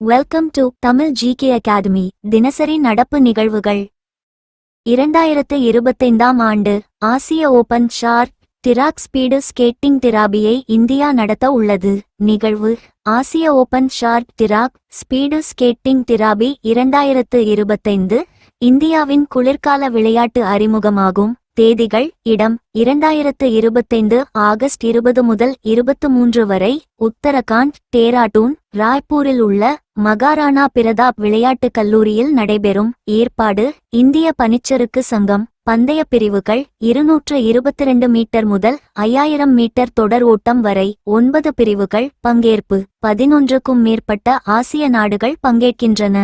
Welcome to Tamil GK academy. தினசரி நடப்பு நிகழ்வுகள். 2025ஆம் ஆண்டு ஆசிய open short track speed skating திராபியை இந்தியா நடத்த உள்ளது. நிகழ்வு: ஆசிய open short track speed skating trophy 2025 இந்தியாவின் குளிர்கால விளையாட்டு அறிமுகமாகும். தேதிகள்: இடம்: 2025 ஆகஸ்ட் 20 முதல் 23 வரை உத்தரகாண்ட், டேராடூன், ராய்ப்பூரில் உள்ள மகாராணா பிரதாப் விளையாட்டுக் கல்லூரியில் நடைபெறும். ஏற்பாடு: இந்திய பனிச்சறுக்கு சங்கம். பந்தய பிரிவுகள்: 222 மீட்டர் முதல் 5000 மீட்டர் தொடர் ஓட்டம் வரை 9 பிரிவுகள். பங்கேற்பு: 11க்கும் மேற்பட்ட ஆசிய நாடுகள் பங்கேற்கின்றன.